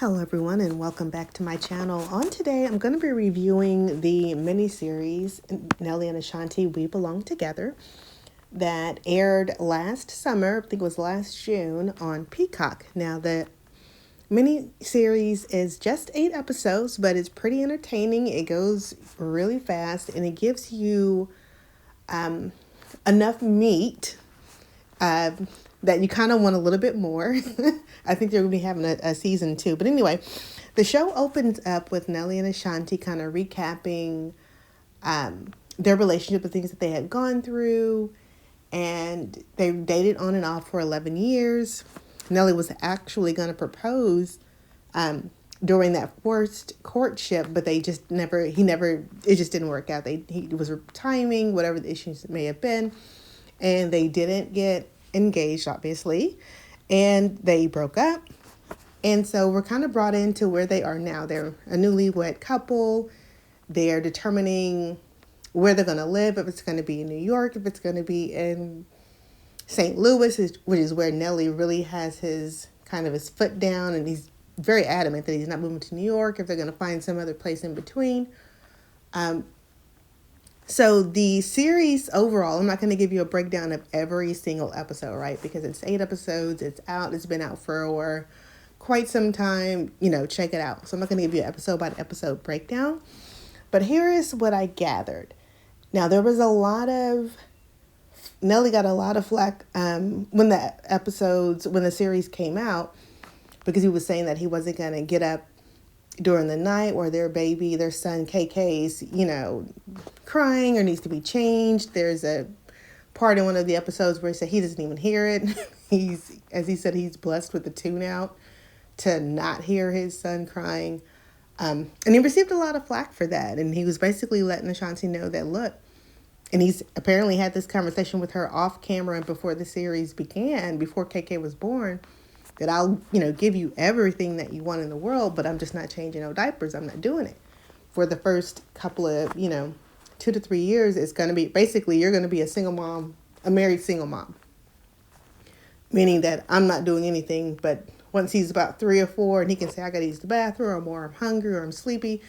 Hello everyone and welcome back to my channel. On today I'm going to be reviewing the mini-series Nelly and Ashanti We Belong Together that aired last summer, I think it was last June, on Peacock. Now the mini-series is just 8 episodes, but it's pretty entertaining. It goes really fast and it gives you enough meat that you kind of want a little bit more. I think they're going to be having a season 2. But anyway, the show opens up with Nelly and Ashanti kind of recapping their relationship, the things that they had gone through. And they dated on and off for 11 years. Nelly was actually going to propose during that first courtship, but it just didn't work out. He was timing, whatever the issues may have been. And they didn't get engaged, obviously, and they broke up. And so we're kind of brought into where they are now. They're a newlywed couple. They're determining where they're going to live, if it's going to be in New York, if it's going to be in St. Louis, which is where Nelly really has his foot down, and he's very adamant that he's not moving to New York, if they're going to find some other place in between. So the series overall, I'm not going to give you a breakdown of every single episode, right? Because it's 8 episodes. It's been out for quite some time. Check it out. So I'm not going to give you an episode by episode breakdown. But here is what I gathered. Now, there was Nelly got a lot of flack when the series came out, because he was saying that he wasn't going to get up during the night where their son KK's, crying or needs to be changed. There's a part in one of the episodes where he said he doesn't even hear it. He's blessed with the tune out to not hear his son crying. And he received a lot of flack for that. And he was basically letting Ashanti know that, look, and he's apparently had this conversation with her off camera and before the series began, before KK was born, that I'll, give you everything that you want in the world, but I'm just not changing no diapers. I'm not doing it. For the first couple of, 2 to 3 years, it's going to be, basically, you're going to be a single mom, a married single mom. Meaning that I'm not doing anything, but once he's about 3 or 4 and he can say, I got to use the bathroom, or I'm hungry, or I'm sleepy,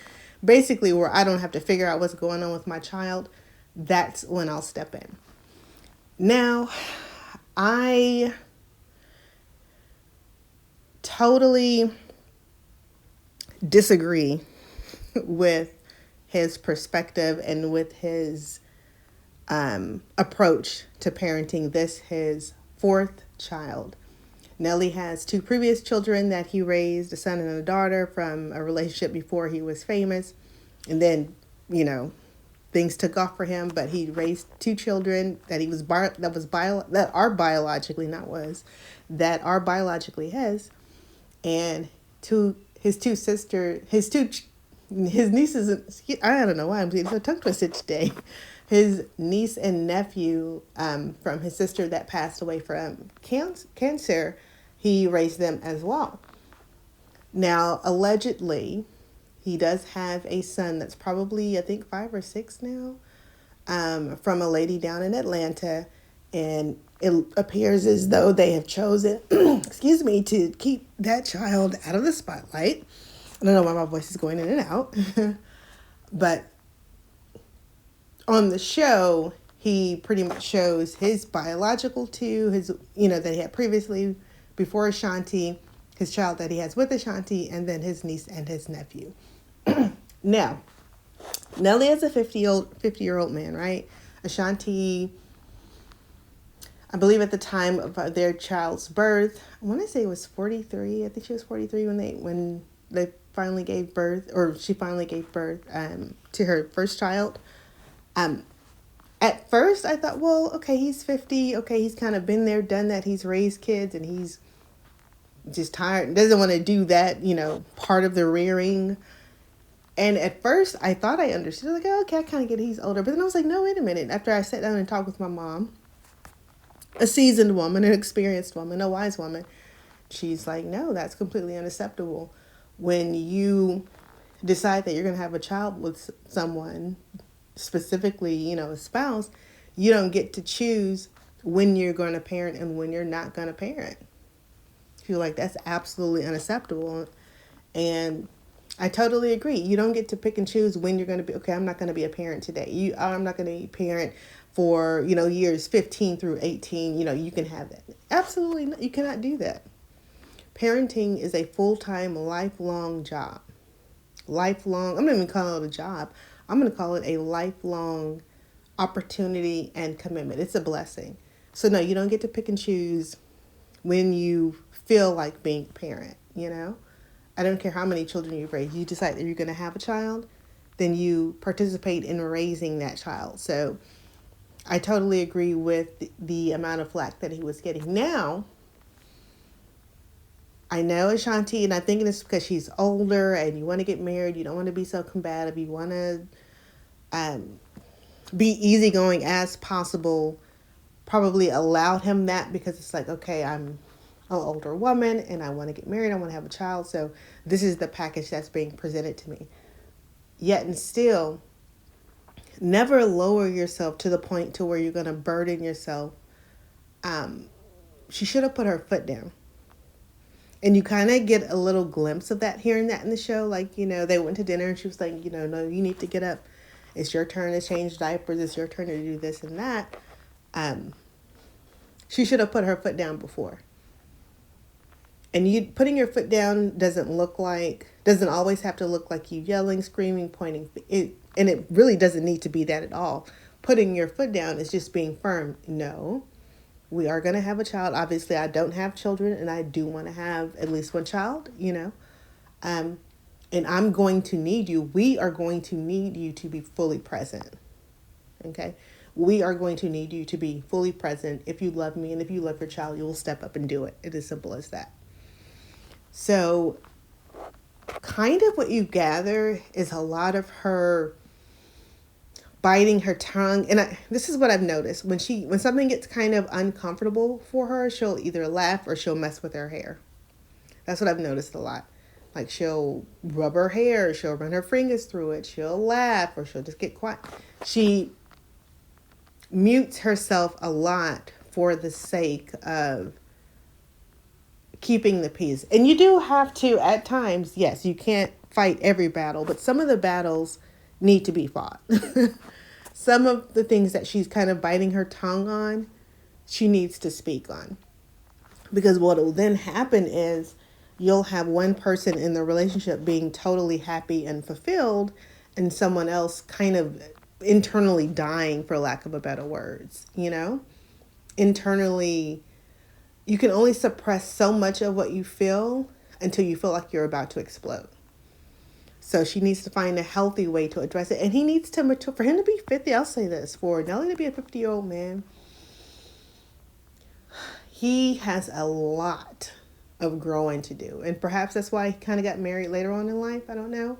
basically where I don't have to figure out what's going on with my child, that's when I'll step in. Now, I totally disagree with his perspective and with his approach to parenting his 4th child. Nelly has 2 previous children that he raised, a son and a daughter, from a relationship before he was famous. And then, things took off for him, but he raised 2 children that are biologically his. And his nieces, I don't know why I'm getting so tongue twisted today. His niece and nephew from his sister that passed away from cancer, he raised them as well. Now, allegedly, he does have a son that's probably, I think, 5 or 6 now, from a lady down in Atlanta. And it appears as though they have chosen, to keep that child out of the spotlight. I don't know why my voice is going in and out. But on the show, he pretty much shows his biological 2, that he had previously before Ashanti, his child that he has with Ashanti, and then his niece and his nephew. Now, Nelly is a 50-year-old man, right? Ashanti, I believe at the time of their child's birth, I want to say it was 43. I think she was 43 when they finally gave birth, or she finally gave birth to her first child. At first, I thought, well, okay, he's 50. Okay, he's kind of been there, done that. He's raised kids, and he's just tired, doesn't want to do that, part of the rearing. And at first, I thought I understood. I was like, oh, okay, I kind of get it. He's older. But then I was like, no, wait a minute. After I sat down and talked with my mom, a seasoned woman, an experienced woman, a wise woman, she's like, no, that's completely unacceptable. When you decide that you're going to have a child with someone, specifically, a spouse, you don't get to choose when you're going to parent and when you're not going to parent. I feel like that's absolutely unacceptable. And I totally agree. You don't get to pick and choose when you're going to be, okay, I'm not going to be a parent today. I'm not going to be a parent for, years 15 through 18. You can have that. Absolutely not. You cannot do that. Parenting is a full-time, lifelong job. Lifelong, I'm not even calling it a job. I'm going to call it a lifelong opportunity and commitment. It's a blessing. So no, you don't get to pick and choose when you feel like being a parent. I don't care how many children you've raised. You decide that you're going to have a child, then you participate in raising that child. So I totally agree with the amount of flack that he was getting. Now, I know Ashanti, and I think it's because she's older and you want to get married. You don't want to be so combative. You want to be easygoing as possible. Probably allowed him that because it's like, okay, I'm an older woman and I want to get married. I want to have a child. So this is the package that's being presented to me. Yet and still, never lower yourself to the point to where you're going to burden yourself. She should have put her foot down. And you kind of get a little glimpse of that, hearing that in the show. Like, they went to dinner and she was like, no, you need to get up. It's your turn to change diapers. It's your turn to do this and that. She should have put her foot down before. And you putting your foot down doesn't always have to look like you yelling, screaming, pointing. And it really doesn't need to be that at all. Putting your foot down is just being firm. No, we are going to have a child. Obviously, I don't have children, and I do want to have at least one child, And I'm going to need you. We are going to need you to be fully present. Okay? We are going to need you to be fully present. If you love me and if you love your child, you will step up and do it. It is simple as that. So, kind of what you gather is a lot of her biting her tongue. And this is what I've noticed. When something gets kind of uncomfortable for her, she'll either laugh or she'll mess with her hair. That's what I've noticed a lot. Like, she'll rub her hair, she'll run her fingers through it, she'll laugh, or she'll just get quiet. She mutes herself a lot for the sake of keeping the peace. And you do have to, at times, yes, you can't fight every battle, but some of the battles need to be fought. Some of the things that she's kind of biting her tongue on, she needs to speak on. Because what will then happen is you'll have one person in the relationship being totally happy and fulfilled, and someone else kind of internally dying, for lack of a better words, Internally, you can only suppress so much of what you feel until you feel like you're about to explode. So she needs to find a healthy way to address it. And he needs to mature. For him to be 50, I'll say this, for Nelly to be a 50-year-old man, he has a lot of growing to do. And perhaps that's why he kind of got married later on in life. I don't know.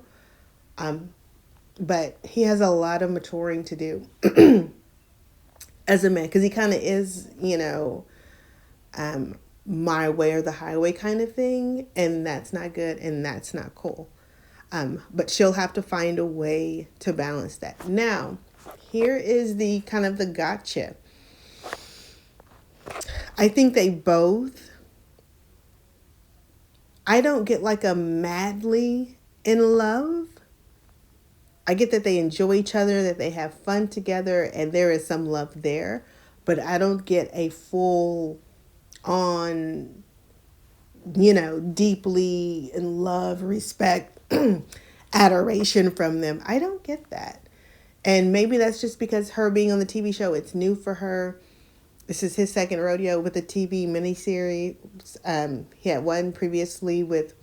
But he has a lot of maturing to do as a man. Because he kind of is, my way or the highway kind of thing. And that's not good. And that's not cool. But she'll have to find a way to balance that. Now, here is the kind of the gotcha. I think they both, I don't get like a madly in love. I get that they enjoy each other, that they have fun together, and there is some love there. But I don't get a full on, deeply in love, respect, adoration from them. I don't get that. And maybe that's just because her being on the TV show, it's new for her. This is his second rodeo with a TV miniseries. He had one previously with,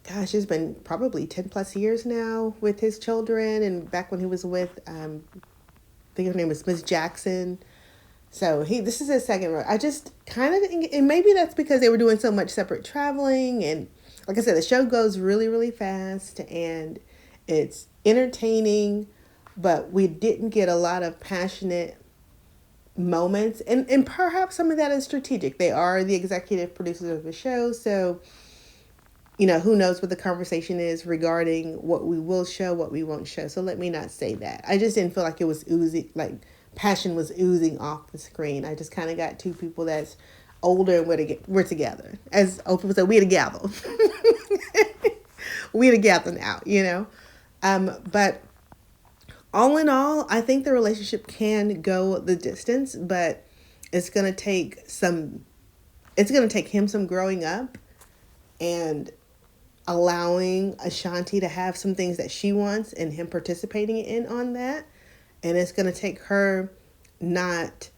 gosh, it's been probably 10 plus years now with his children. And back when he was with, I think her name was Miss Jackson. So this is his second rodeo. I just kind of, and maybe that's because they were doing so much separate traveling. And like I said, the show goes really, really fast and it's entertaining, but we didn't get a lot of passionate moments. And perhaps some of that is strategic. They are the executive producers of the show. So, who knows what the conversation is regarding what we will show, what we won't show. So let me not say that. I just didn't feel like it was oozing, like passion was oozing off the screen. I just kind of got two people that's older and we're together. As old people say, we're together. we together now, But all in all, I think the relationship can go the distance, but it's gonna take some. It's gonna take him some growing up and allowing Ashanti to have some things that she wants and him participating in on that. And it's gonna take her not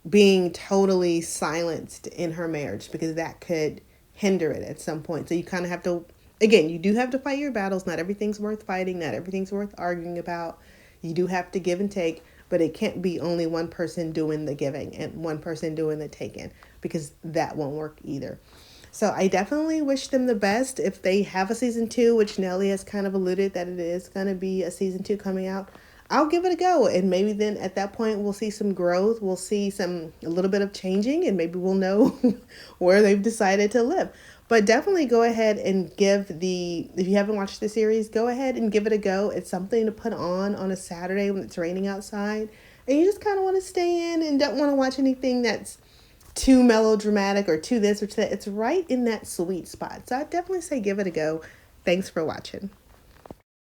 being totally silenced in her marriage because that could hinder it at some point. So you kind of have to, again, you do have to fight your battles. Not everything's worth fighting. Not everything's worth arguing about. You do have to give and take, but it can't be only one person doing the giving and one person doing the taking because that won't work either. So I definitely wish them the best. If they have a season 2, which Nelly has kind of alluded that it is going to be a season 2 coming out, I'll give it a go. And maybe then at that point we'll see some growth. We'll see a little bit of changing, and maybe we'll know where they've decided to live. But definitely go ahead and if you haven't watched the series, go ahead and give it a go. It's something to put on a Saturday when it's raining outside. And you just kind of want to stay in and don't want to watch anything that's too melodramatic or too this or too that. It's right in that sweet spot. So I definitely say give it a go. Thanks for watching.